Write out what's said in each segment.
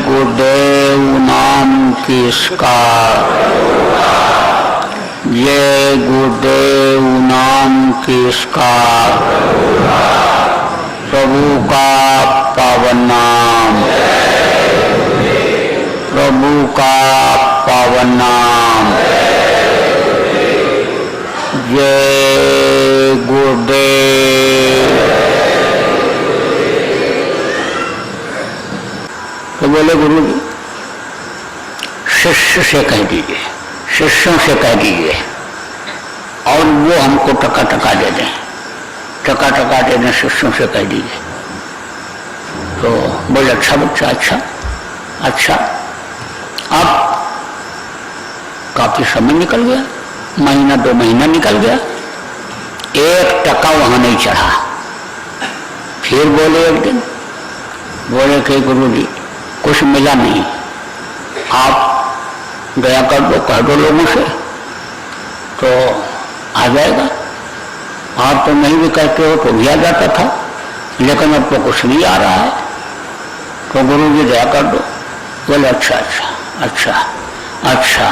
गुरुदेव नाम किसका, जय गुरुदेव नाम किसका, प्रभु का पावन नाम, प्रभु का पावन नाम, जय गुरुदेव। तो बोले गुरु जी शिष्य से कह दीजिए, शिष्यों से कह दीजिए और वो हमको टका टका दे दें, टका टका दे दें, शिष्यों से कह दीजिए। तो बोले अच्छा बच्चा, अच्छा अच्छा। अब काफी समय निकल गया, महीना 2 महीना निकल गया, 1 टका वहां नहीं चढ़ा। फिर बोले एक दिन, बोले कि गुरु जी कुछ मिला नहीं, आप दया कर दो, कह दो लोगों से तो आ जाएगा। आप तो नहीं भी कहते हो तो भी आ जाता था, लेकिन अब तो कुछ नहीं आ रहा है, तो गुरु जी दया कर दो। बोले अच्छा अच्छा अच्छा अच्छा।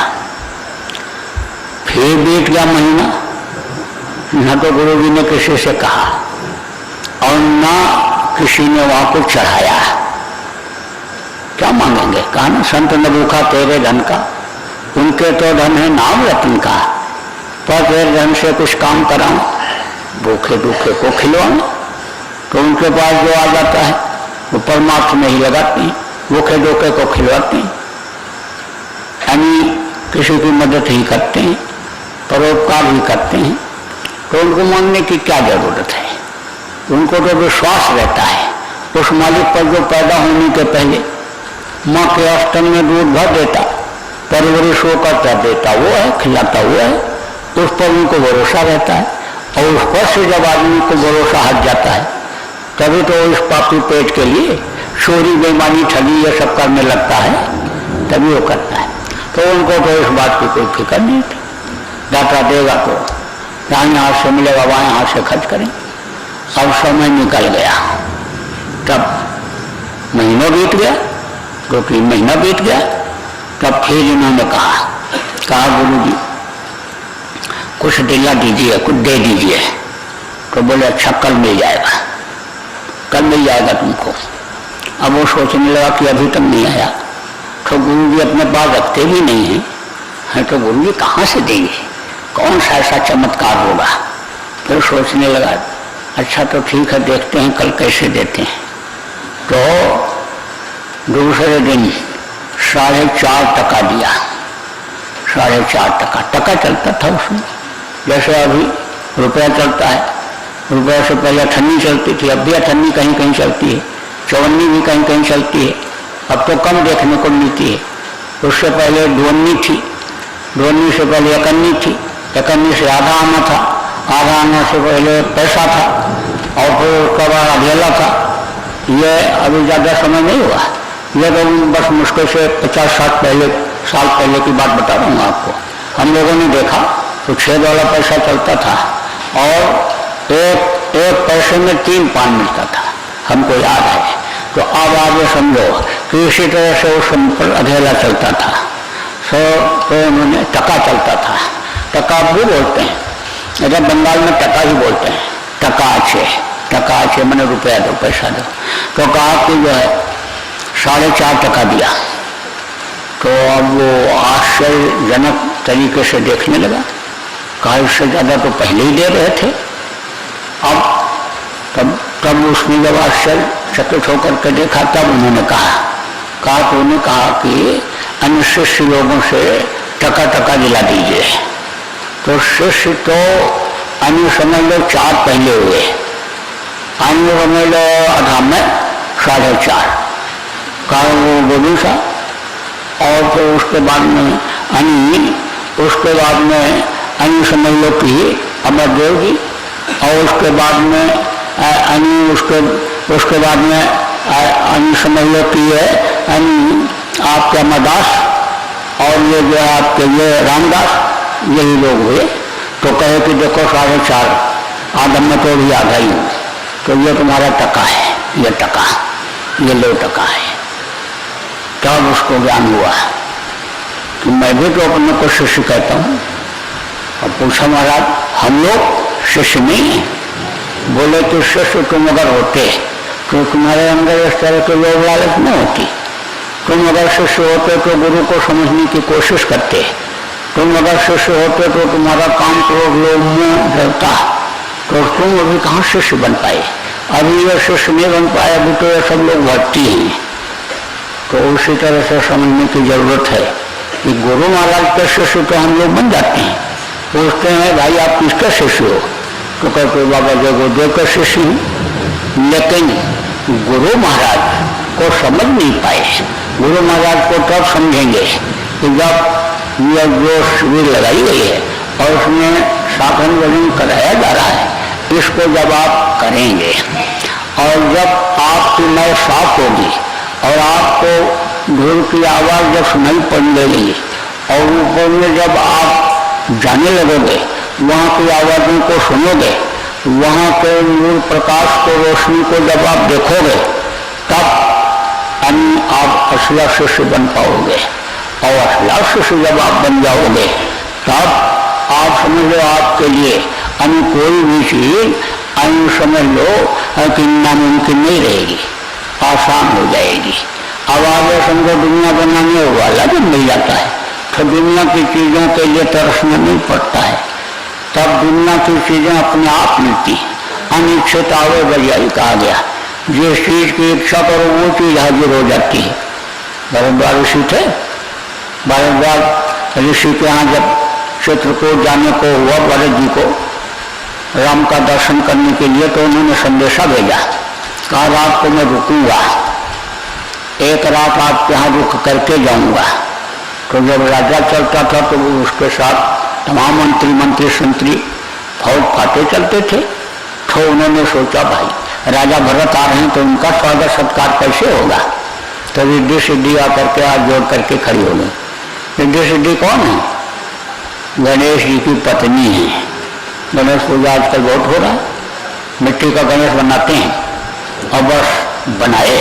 फिर बीत गया महीना, न तो गुरु जी ने किसी से कहा और न किसी ने वहां को चढ़ाया। क्या मांगेंगे? कहा ना संत न भूखा तेरे धन का, उनके तो धन है नाम रतन का, पर तेरे धन से कुछ काम कराऊं, भूखे भूखे को खिलवाऊं। तो उनके पास जो आ जाता है वो परमात्मा में ही लगाती हैं, भूखे भूखे को खिलवाती हैं, यानी किसी की मदद ही करते हैं, परोपकार ही करते हैं। तो उनको मांगने की क्या जरूरत है? उनको तो विश्वास रहता है उस मालिक पर जो पैदा होने के पहले माँ के स्तन में दूध भर देता, परवरिश वो करता, देता वो है, खिलाता वो है, उस पर उनको भरोसा रहता है। और उस पर से जब आदमी को भरोसा हट जाता है तभी तो इस पापी पेट के लिए चोरी बेईमानी ठगी ये सब करने लगता है, तभी वो करता है। तो उनको तो इस बात की कोई फिक्र नहीं थी, दाता देगा तो दाहिने हाथ से मिलेगा, बाएं हाथ से खर्च करें। अब समय निकल गया, तब महीनों बीत गया, 2-3 महीना बीत गया, तब फिर इन्होंने कहा गुरु जी कुछ दिला दीजिए, कुछ दे दीजिए। तो बोले अच्छा कल मिल जाएगा, कल मिल जाएगा तुमको। अब वो सोचने लगा कि अभी तक नहीं आया, तो गुरु जी अपने पास रखते भी नहीं हैं, तो गुरु जी कहाँ से देंगे, कौन सा ऐसा चमत्कार होगा। फिर सोचने लगा अच्छा तो ठीक है, देखते हैं कल कैसे देते हैं। तो दूसरे दिन 4.5 टका दिया, 4.5 टका। टका चलता था उसमें, जैसे अभी रुपया चलता है, रुपये से पहले अठन्नी चलती थी, अब भी अठन्नी कहीं कहीं चलती है, 54 भी कहीं कहीं चलती है, अब तो कम देखने को मिलती है। उससे पहले 52 थी, 52 से पहले 51 थी, 51 से आधा आना था, आधा आना से पहले पैसा था, और फिर उसके बाद अधेला था। ये अभी ज़्यादा समय नहीं हुआ, ये तो बस मुश्किल से 50-60 साल पहले की बात बता रहा हूँ आपको। हम लोगों ने देखा तो 6 वाला पैसा चलता था और एक पैसे में 3 पान मिलता था, हमको याद है। तो अब आप ये समझो कि इसी तरह से उस पर अधेला चलता था। तो उन्होंने टका चलता था, टका भी बोलते हैं, इधर बंगाल में टका ही बोलते हैं, टका अच्छे मैंने रुपया दो, पैसा दो। तो कहा कि जो है 4.5 टका दिया। तो अब वो आश्चर्यजनक तरीके से देखने लगा, कहा इससे ज़्यादा तो पहले ही दे रहे थे। अब तब उसने जब आश्चर्यचकित होकर के देखा, तब उन्होंने कहा तो उन्होंने कहा कि अन्य शिष्य लोगों से टका टका दिला दीजिए। तो शिष्य तो अन्य समझ लो 4 पहले हुए, अन्य समझ लो आधा में 4.5 का वो गोविंद सा, और फिर उसके बाद में उसके बाद में अन्य समझ लो कि अमरदेव जी, और उसके बाद में उसके बाद में अन्य समझ लो कि आपके अमरदास, और ये जो है आपके ये रामदास, यही लोग हुए। तो कहे कि देखो 4.5 आदम में तो भी आ गई, तो ये तुम्हारा टका है, ये लो टका है। तब उसको ज्ञान हुआ कि मैं भी तो अपने को शिष्य कहता हूँ। और पूछा महाराज हम लोग शिष्य नहीं है? बोले तो शिष्य तुम अगर होते तो तुम्हारे अंदर इस तरह के लोभ लालच नहीं होती। तुम अगर शिष्य होते तो गुरु को समझने की कोशिश करते। तुम अगर शिष्य होते तो तुम्हारा काम क्रोध लोभ मोह रहता, तो तुम अभी कहाँ शिष्य बन पाए? अभी ये शिष्य नहीं बन पाए, अभी तो ये सब लोग भक्ति हैं। तो उसी तरह से समझने की जरूरत है कि गुरु महाराज के शिष्य तो हम लोग बन जाते हैं। पूछते हैं भाई आप किसका शिष्य हो? तो कहते बाबा जय गुरुदेव का शिष्य हूँ। लेकिन गुरु महाराज को समझ नहीं पाए। गुरु महाराज को तब समझेंगे कि जब यह जो शिविर लगाई गई है और उसमें साधन भजन कराया जा रहा है, इसको जब आप करेंगे और जब आपकी नौ साफ होगी और आपको ढोल की आवाज़ जब सुनाई पड़ने लगेगी और ऊपर में जब आप जाने लगोगे, वहाँ की आवाज़ों को सुनोगे, वहाँ के नूर प्रकाश को रोशनी को जब आप देखोगे, तब आप असला शिष्य बन पाओगे। और असला शिष्य जब आप बन जाओगे तब आप समझ लो आपके लिए कोई भी चीज समझ लो कि नामुमकिन नहीं रहेगी, आसान हो जाएगी। अब आगे समझो दुनिया बनाने वाला जब मिल जाता है तो दुनिया की चीज़ों के लिए तरसना नहीं पड़ता है, तब दुनिया की चीज़ें अपने आप मिलती हैं। अनिच्छित आवे बजाई कहा गया, जिस चीज़ की इच्छा करो वो चीज़ हाजिर हो जाती है। भरद्वाज ऋषि थे, भरद्वाज ऋषि के यहाँ जब चित्रकूट जाने को हुआ भरत जी को राम का दर्शन करने के लिए, तो उन्होंने संदेशा भेजा, कहा रात को मैं रुकूंगा, एक रात आपके यहाँ रुक करके जाऊंगा। तो जब राजा चलता था तो उसके साथ तमाम मंत्री संतरी फौज फाटे चलते थे। तो उन्होंने सोचा भाई राजा भरत आ रहे हैं तो उनका स्वागत सत्कार कैसे होगा? तो रिद्धि सिद्धि आकर के हाथ जोड़ करके खड़ी हो गई। रिद्धि सिद्धि कौन है? गणेश जी की पत्नी है। गणेश पूजा आजकल बहुत हो रहा है, मिट्टी का गणेश बनाते हैं और बस बनाए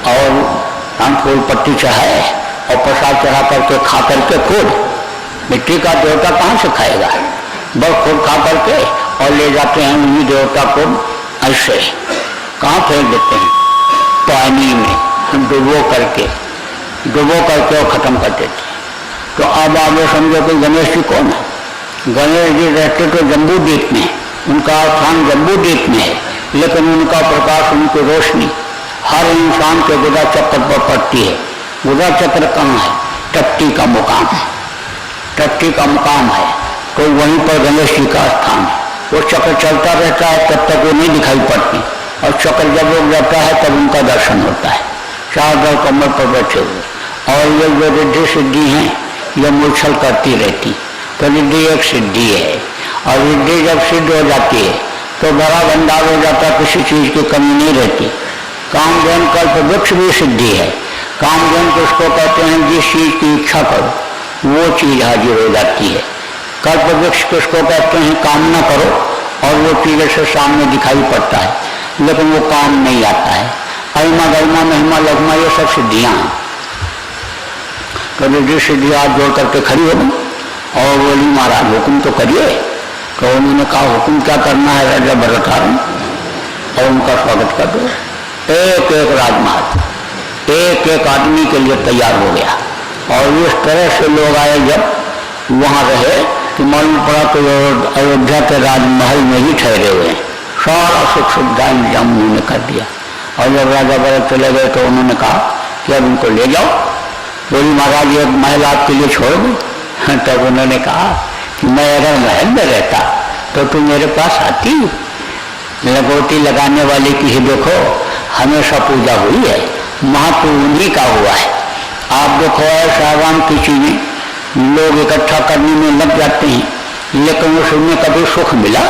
और हम फूल पत्ती चढ़ाए और प्रसाद चढ़ा करके खा करके खुद, मिट्टी का देवता कहाँ से खाएगा? बस खुद खा करके और ले जाते हैं उन्हीं देवता को ऐसे कहाँ फेंक देते हैं? पानी में डुबो करके और ख़त्म कर देते हैं। तो अब आगे समझो कि गणेश जी कौन है? गणेश जी रहते तो जम्बू द्वीप में, उनका स्थान जम्बू द्वीप में है, लेकिन उनका प्रकाश, उनकी रोशनी हर इंसान के गुदा चक्र पर पड़ती है। गुदा चक्र कहाँ है? टट्टी का मुकाम है, टट्टी का मुकाम है, तो वहीं पर गणेश जी का स्थान है। वो चक्र चलता रहता है तब तक वो नहीं दिखाई पड़ती, और चक्र जब रुक जाता है तब उनका दर्शन होता है। चादर कमर पर बैठे हुए, और ये जो रिद्धि सिद्धि हैं ये मूर्छल करती रहती। तो रिद्धि एक सिद्धि है, और रिद्धि जब सिद्ध हो जाती है तो बड़ा भंडार हो जाता है, किसी चीज़ की कमी नहीं रहती। कामधेन कल्प वृक्ष भी सिद्धि है। कामधेन किसको कहते हैं? जिस चीज़ की इच्छा करो वो चीज़ हाजिर हो जाती है। कल्प वृक्ष किसको कहते हैं? कामना करो और वो चीज़ से सामने दिखाई पड़ता है, लेकिन वो काम नहीं आता है। अहिमा गरिमा महिमा लघुमा ये सब सिद्धियाँ हैं। तो रिद्धि सिद्धि हाथ जोड़ करके खड़ी हो गई और बोली महाराज हुक्म तो करिए। तो उन्होंने कहा हुक्म क्या करना है? राजा भरत आ रहे और उनका स्वागत कर दो। एक एक राजमहल एक एक आदमी के लिए तैयार हो गया, और इस तरह से लोग आए जब वहाँ रहे कि मालूम पड़ा तो अयोध्या के राजमहल में ही ठहरे हुए हैं। सारा सुख सुविधा इंतजाम उन्होंने कर दिया। और जब राजा भरत चले गए तो उन्होंने कहा कि अब उनको ले जाओ। बोली महाराज एक महल आपके लिए छोड़ दूँ? तब उन्होंने कहा कि मैं अगर महल में रहता तो तुम मेरे पास आती। लगोटी लगाने वाले की ही देखो हमेशा पूजा हुई है, महत्व उन्हीं का हुआ है। आप देखो साहबान की चीज़ें लोग इकट्ठा करने में लग जाते हैं, लेकिन उसमें कभी सुख मिला?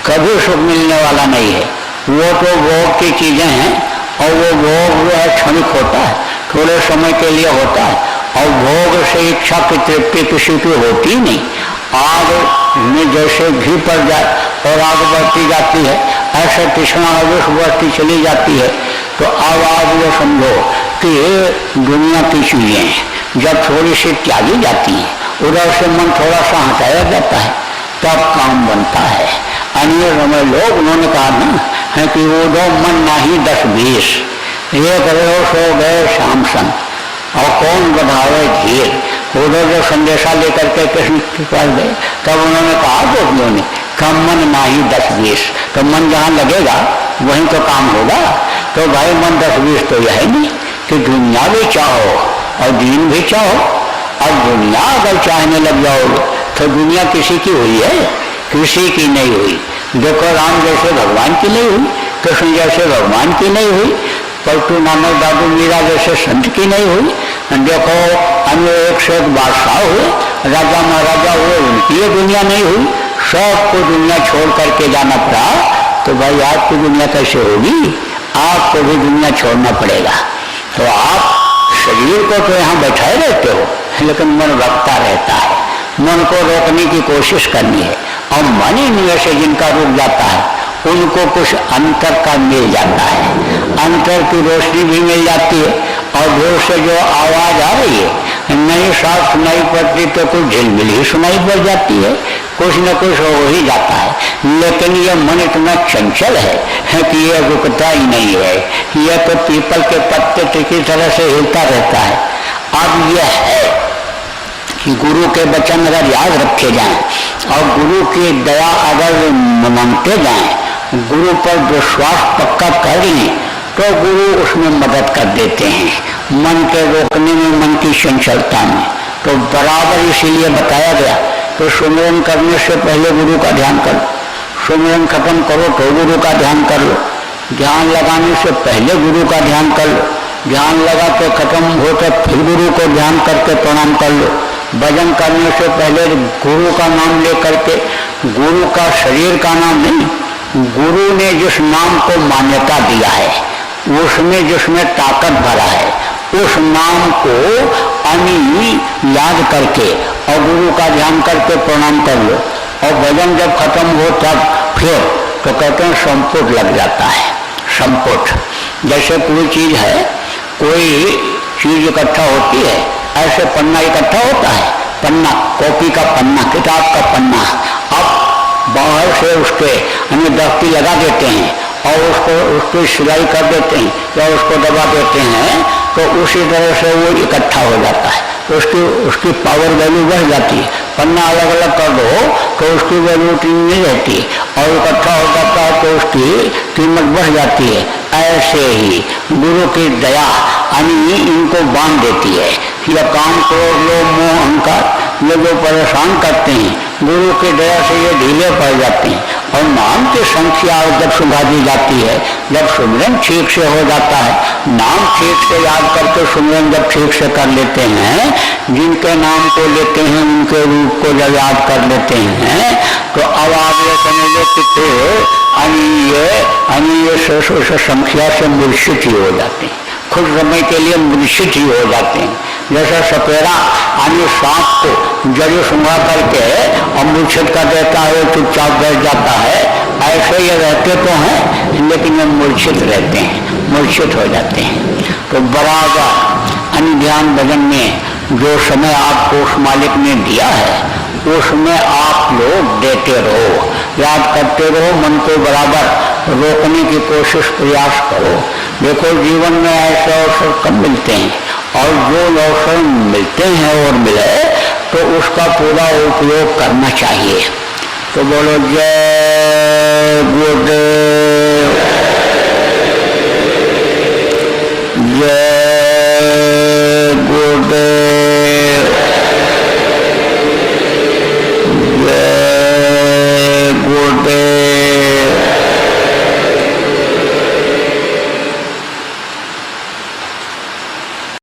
कभी सुख मिलने वाला नहीं है। वो तो भोग की चीज़ें हैं, और वो भोग जो है क्षणिक होता है, थोड़े समय के लिए होता है, और भोग से इच्छा की तृप्ति किसी की होती नहीं। आग में जैसे घी पड़ जाए और आग बढ़ती जाती है, ऐसे तृष्णा आवेश बढ़ती चली जाती है। तो अब आप ये समझो कि दुनिया की चीजें जब थोड़ी सी त्यागी जाती है, उधर से मन थोड़ा सा हटाया जाता है, तब काम बनता है। अन्य समय लोग उन्होंने कहा ना है कि वो दो मन नहीं 10-20, एक रहो सो गए शाम सन, और कौन बढ़ावे धीर। उधर जो संदेशा लेकर के कृष्ण के पास गए, तब उन्होंने कहा गोपियों ने कम मन नहीं 10-20, तो मन जहाँ लगेगा वहीं तो काम होगा। तो भाई मन 10-20 तो यह नहीं कि दुनिया भी चाहो और दीन भी चाहो। और दुनिया अगर चाहने लग जाओगे तो दुनिया किसी की हुई है? किसी की नहीं हुई। देखो राम जैसे भगवान की नहीं हुई, कृष्ण जैसे भगवान की नहीं हुई, पलटू नानक दादू मीरा जैसे संत की नहीं हुई। देखो अन्य एक से एक बादशाह हुए, राजा महाराजा हुए, उनकी ये दुनिया नहीं हुई। सबको दुनिया छोड़ करके जाना पड़ा। तो भाई आपकी दुनिया कैसे होगी? आपको भी दुनिया छोड़ना पड़ेगा। तो आप शरीर को तो यहाँ बैठाए रहते हो, लेकिन मन रखता रहता है। मन को रोकने की कोशिश करनी है, और मन ही में से जिनका रुक जाता है उनको कुछ अंतर का मिल जाता है। अंतर की रोशनी भी मिल जाती है, और दूर से जो आवाज आ रही है नई साफ सुनाई पड़ती तो कुछ झिलमिल ही सुनाई पड़ जाती है, कुछ न कुछ हो ही जाता है। लेकिन ये मन इतना चंचल है कि ये रुकता ही नहीं है। यह तो पीपल के पत्ते की तरह से हिलता रहता है। अब यह है कि गुरु के वचन अगर याद रखे जाएं और गुरु की दया अगर मांगते जाएं, गुरु पर विश्वास पक्का कर लें, तो गुरु उसमें मदद कर देते हैं मन के रोकने में, मन की चंचलता में। तो बराबर इसीलिए बताया गया तो सुमिरन करने से पहले गुरु का ध्यान करो, सुमिरन खत्म करो तो गुरु का ध्यान कर लो, ध्यान लगाने से पहले गुरु का ध्यान कर लो, ध्यान लगा के खत्म हो तो फिर गुरु को ध्यान करके प्रणाम कर लो। भजन करने से पहले गुरु का नाम ले करके, गुरु का शरीर का नाम नहीं, गुरु ने जिस नाम को मान्यता दिया है, उसमें जिसमें ताकत भरा है, उस नाम को याद करके और गुरु का ध्यान करके प्रणाम कर लो। और भजन जब खत्म हो तब फिर तो कहते हैं संपुट लग जाता है। संपुट जैसे कोई चीज है, कोई चीज इकट्ठा होती है, ऐसे पन्ना इकट्ठा होता है, पन्ना, कॉपी का पन्ना, किताब का पन्ना। अब बाहर से उसके हमें दफ्ती लगा देते हैं और उसको सिलाई कर देते हैं या उसको दबा देते हैं, तो उसी तरह से वो इकट्ठा हो जाता है, उसकी पावर वैल्यू बढ़ जाती है। पन्ना अलग अलग कर दो तो उसकी वैल्यू नहीं रहती, और इकट्ठा हो जाता है तो उसकी कीमत बढ़ जाती है। ऐसे ही गुरु की दया इनको बांध देती है। यह काम क्रोध लोभ मोह अहंकार ये जो परेशान करते हैं, गुरु की दया से ये ढीले पड़ जाते हैं। और नाम की संख्या जब सुधा दी जाती है, जब सुमिरन ठीक से हो जाता है, नाम ठीक से याद करके सुमिरन जब ठीक से कर लेते हैं, जिनके नाम को लेते हैं उनके रूप को जब याद कर लेते हैं, तो अब आप ये समझ लो कि ये संख्या से मूर्छित ही हो जाते हैं, कुछ समय के लिए मूर्छित ही हो जाते हैं। जैसा सपेरा सांप को जड़ी सुंघा करके और मूर्छित कर देता है, चुपचाप बैठ जाता है, ऐसे ये रहते तो हैं लेकिन ये मूर्छित रहते हैं, मूर्छित हो जाते हैं। तो बराबर ध्यान भजन में जो समय आपको उस मालिक ने दिया है उसमें आप लोग देते रहो, याद करते रहो, मन को बराबर रोकने की कोशिश प्रयास करो। देखो जीवन में ऐसे अवसर कम मिलते हैं, और जो अवसर मिलते हैं और मिले तो उसका पूरा उपयोग करना चाहिए। तो बोलो जय गुरुदेव।